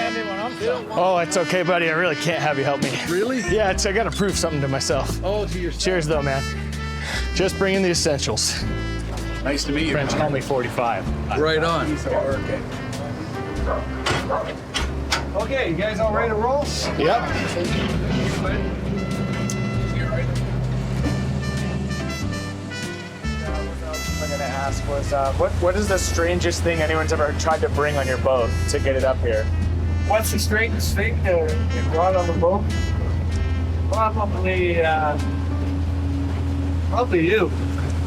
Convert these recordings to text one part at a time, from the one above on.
handy when I'm filming. Oh, it's okay, buddy. I really can't have you help me. Really? Yeah, I gotta prove something to myself. Oh, to yourself. Cheers, though, man. Just bringing the essentials. Nice to meet you. French call me 45. Right on. Okay, you guys all ready to roll? Yep. I'm gonna ask was what is the strangest thing anyone's ever tried to bring on your boat to get it up here? What's the strangest thing to get brought on the boat? Probably you.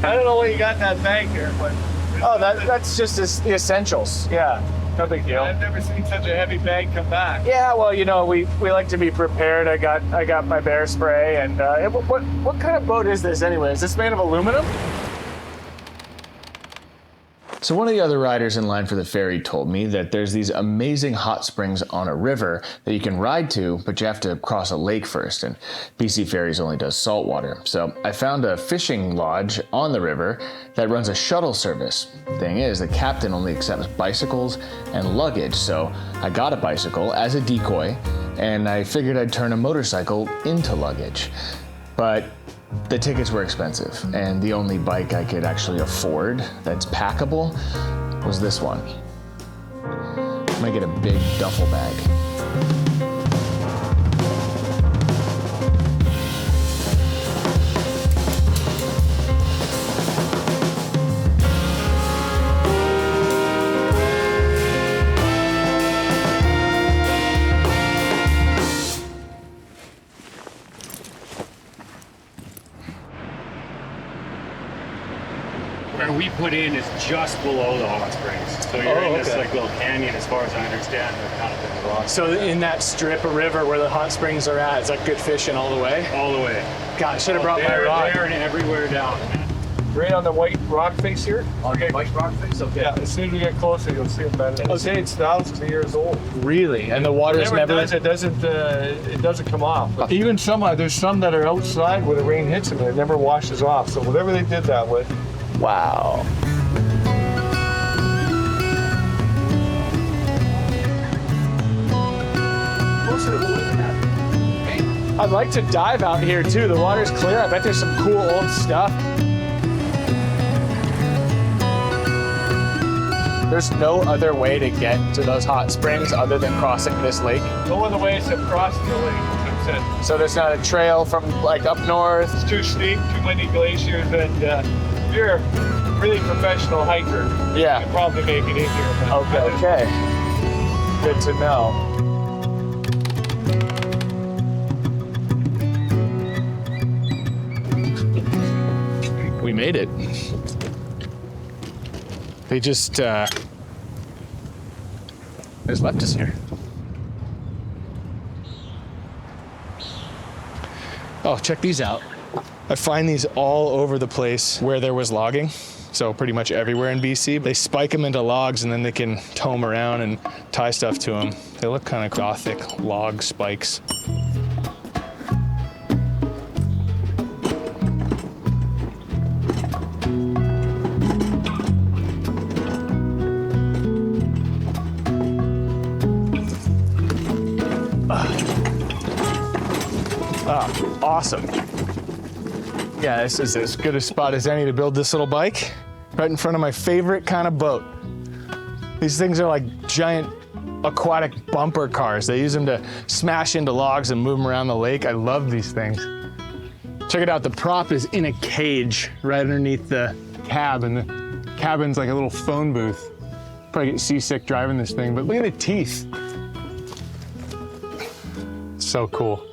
I don't know what you got in that bag there, but Oh, that's just the essentials. Yeah, no big deal. I've never seen such a heavy bag come back. Yeah, well, you know, we like to be prepared. I got my bear spray, and what kind of boat is this anyway? Is this made of aluminum? So one of the other riders in line for the ferry told me that there's these amazing hot springs on a river that you can ride to, but you have to cross a lake first, and BC Ferries only does saltwater. So I found a fishing lodge on the river that runs a shuttle service. Thing is, the captain only accepts bicycles and luggage, so I got a bicycle as a decoy, and I figured I'd turn a motorcycle into luggage. But the tickets were expensive, and the only bike I could actually afford that's packable was this one. I'm gonna get a big duffel bag. Where we put in is just below the hot springs. So you're in this like little canyon, as far as I understand. They're kind of in the rocks. So in that strip of river where the hot springs are at, is that good fishing all the way? All the way. God, I should have brought my rod. There and everywhere down. Right on the white rock face here. On the white rock face? Okay. Yeah, as soon as we get closer, you'll see it better. They say it's thousands of years old. Really? And the water's Whatever never. it does, it doesn't come off. Even there's some that are outside where the rain hits them and it never washes off. So whatever they did that with. Wow. I'd like to dive out here too. The water's clear. I bet there's some cool old stuff. There's no other way to get to those hot springs other than crossing this lake. No other way except crossing the lake. That's it. So there's not a trail from like up north. It's too steep, too many glaciers, and if you're a really professional hiker, you Yeah. can probably make it in here. but- Okay. Good to know. We made it. They just left us here. Oh, check these out. I find these all over the place where there was logging. So pretty much everywhere in BC. They spike them into logs and then they can tow them around and tie stuff to them. They look kind of gothic log spikes. Awesome. Yeah, this is as good a spot as any to build this little bike. Right in front of my favorite kind of boat. These things are like giant aquatic bumper cars. They use them to smash into logs and move them around the lake. I love these things. Check it out, the prop is in a cage right underneath the cab, and the cabin's like a little phone booth. Probably get seasick driving this thing, but look at the teeth. So cool.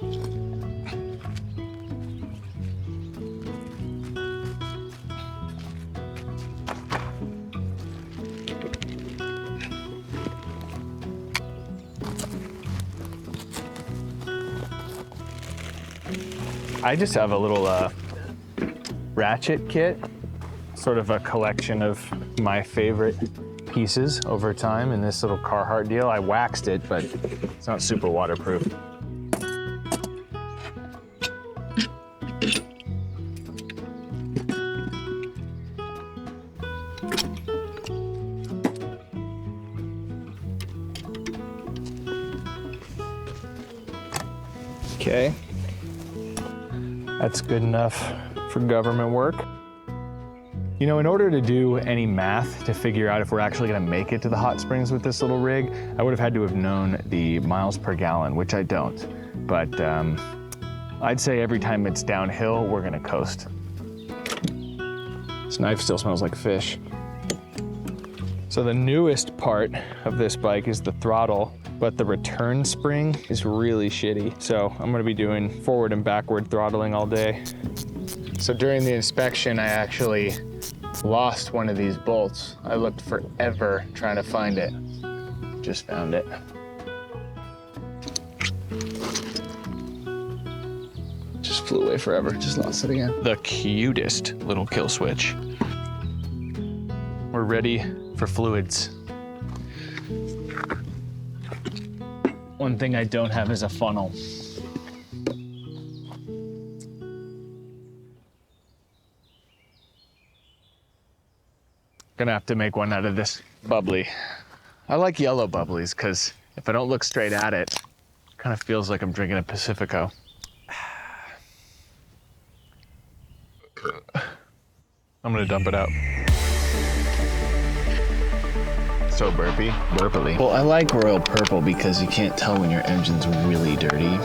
I just have a little ratchet kit, sort of a collection of my favorite pieces over time in this little Carhartt deal. I waxed it, but it's not super waterproof. Okay. That's good enough for government work. You know, in order to do any math to figure out if we're actually gonna make it to the hot springs with this little rig, I would have had to have known the miles per gallon, which I don't. But I'd say every time it's downhill, we're gonna coast. This knife still smells like fish. So the newest part of this bike is the throttle, but the return spring is really shitty. So I'm gonna be doing forward and backward throttling all day. So during the inspection, I actually lost one of these bolts. I looked forever trying to find it. Just found it. Just flew away forever, just lost it again. The cutest little kill switch. We're ready for fluids. One thing I don't have is a funnel. Gonna have to make one out of this bubbly. I like yellow bubblies because if I don't look straight at it, it kind of feels like I'm drinking a Pacifico. I'm gonna dump it out. So burpily. Well, I like Royal Purple because you can't tell when your engine's really dirty.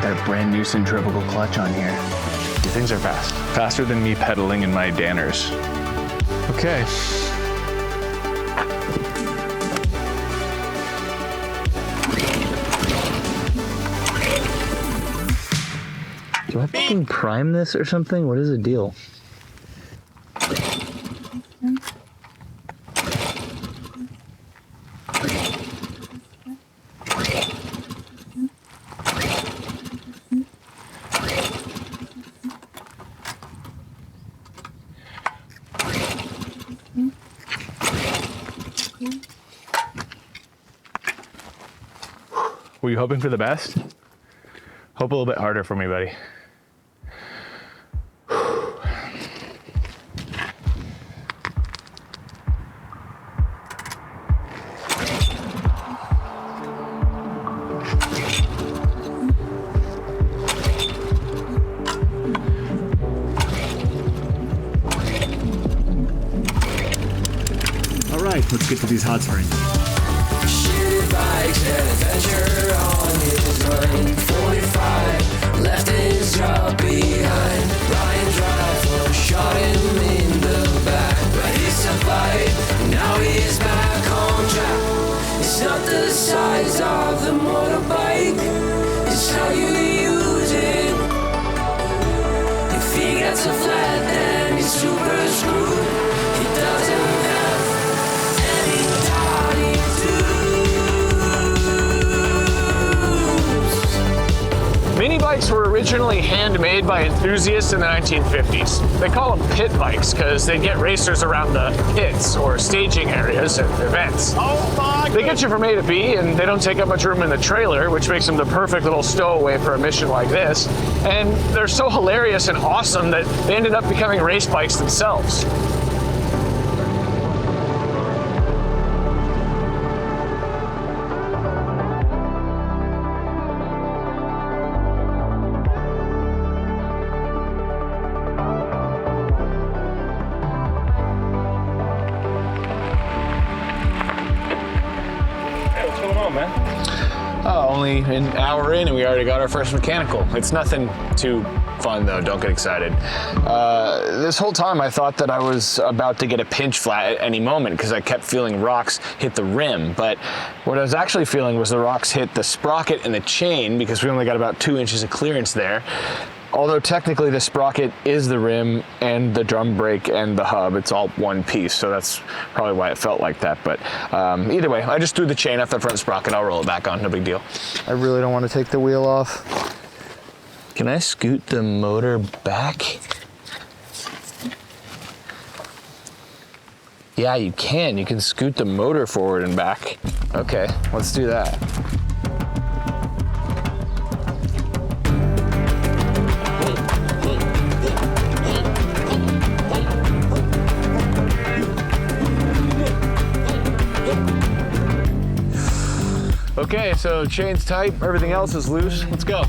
Got a brand new centrifugal clutch on here. These things are fast. Faster than me pedaling in my Danners. Okay. Do I fucking prime this or something? What is the deal? Were you hoping for the best? Hope a little bit harder for me, buddy. All right, let's get to these hot springs. Bikes and adventure on his mind. 45 left his job behind. Ryan's rifle shot him in the back, but he survived. Now he's back on track. It's not the size of the motorbike, it's how you use it. If he gets a flat, then he's super screwed. He doesn't have any daddy to. Mini bikes were originally handmade by enthusiasts in the 1950s. They call them pit bikes because they get racers around the pits or staging areas at events. Oh my! They get you from A to B and they don't take up much room in the trailer, which makes them the perfect little stowaway for a mission like this. And they're so hilarious and awesome that they ended up becoming race bikes themselves. Only an hour in and we already got our first mechanical. It's nothing too fun though, don't get excited. This whole time I thought that I was about to get a pinch flat at any moment because I kept feeling rocks hit the rim, but what I was actually feeling was the rocks hit the sprocket and the chain because we only got about 2 inches of clearance there. Although technically the sprocket is the rim and the drum brake and the hub, it's all one piece, so that's probably why it felt like that. But either way, I just threw the chain off the front sprocket, I'll roll it back on, no big deal. I really don't want to take the wheel off. Can I scoot the motor back? Yeah, you can scoot the motor forward and back. Okay, let's do that. Okay, so chain's tight, everything else is loose. Let's go.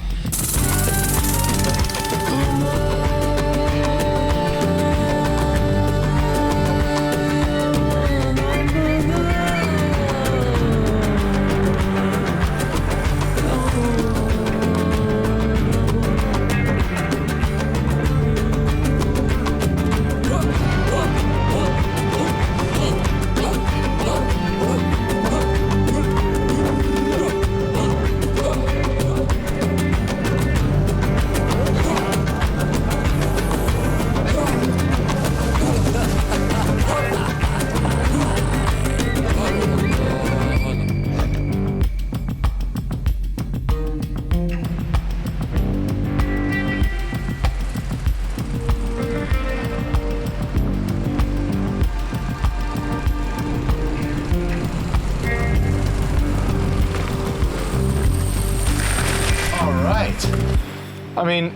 I mean,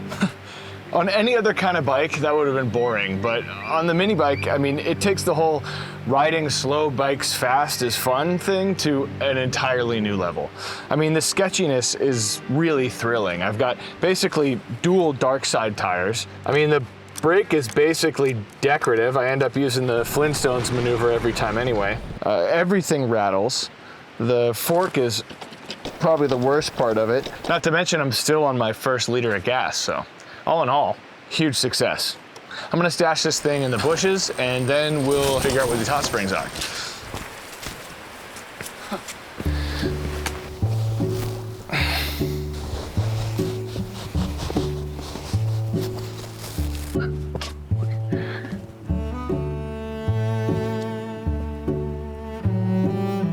on any other kind of bike, that would have been boring, but on the mini bike, I mean, it takes the whole riding slow bikes fast is fun thing to an entirely new level. I mean, the sketchiness is really thrilling. I've got basically dual dark side tires. I mean, the brake is basically decorative. I end up using the Flintstones maneuver every time anyway. Everything rattles. The fork is probably the worst part of it. Not to mention I'm still on my first liter of gas, so all in all, huge success. I'm gonna stash this thing in the bushes and then we'll figure out where these hot springs are.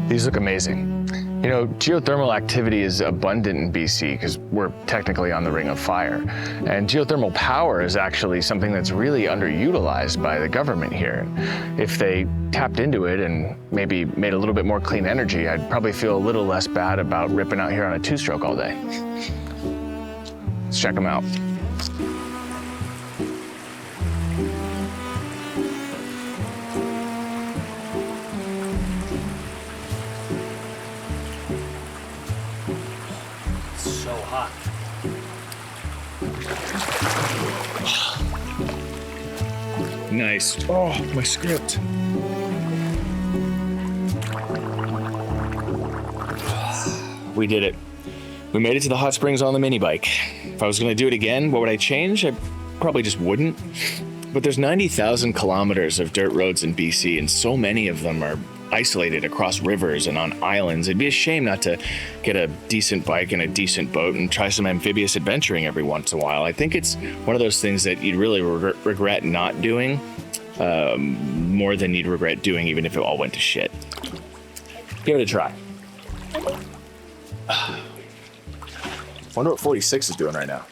These look amazing. You know, geothermal activity is abundant in BC because we're technically on the Ring of Fire. And geothermal power is actually something that's really underutilized by the government here. If they tapped into it and maybe made a little bit more clean energy, I'd probably feel a little less bad about ripping out here on a two-stroke all day. Let's check them out. So hot. Nice. Oh, my script. We did it. We made it to the hot springs on the mini bike. If I was gonna do it again, what would I change? I probably just wouldn't. But there's 90,000 kilometers of dirt roads in BC, and so many of them are isolated across rivers and on islands. It'd be a shame not to get a decent bike and a decent boat and try some amphibious adventuring every once in a while. I think it's one of those things that you'd really regret not doing more than you'd regret doing even if it all went to shit. Give it a try. Wonder what 46 is doing right now.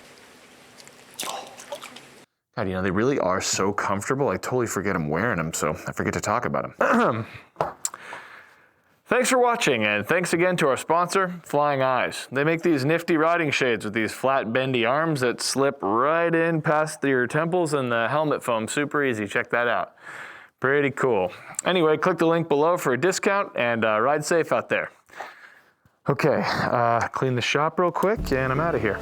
God, you know, they really are so comfortable. I totally forget I'm wearing them, so I forget to talk about them. Thanks for watching, and thanks again to our sponsor, Flying Eyes. They make these nifty riding shades with these flat, bendy arms that slip right in past your temples, and the helmet foam super easy. Check that out. Pretty cool. Anyway, click the link below for a discount, and ride safe out there. Okay, clean the shop real quick, and I'm out of here.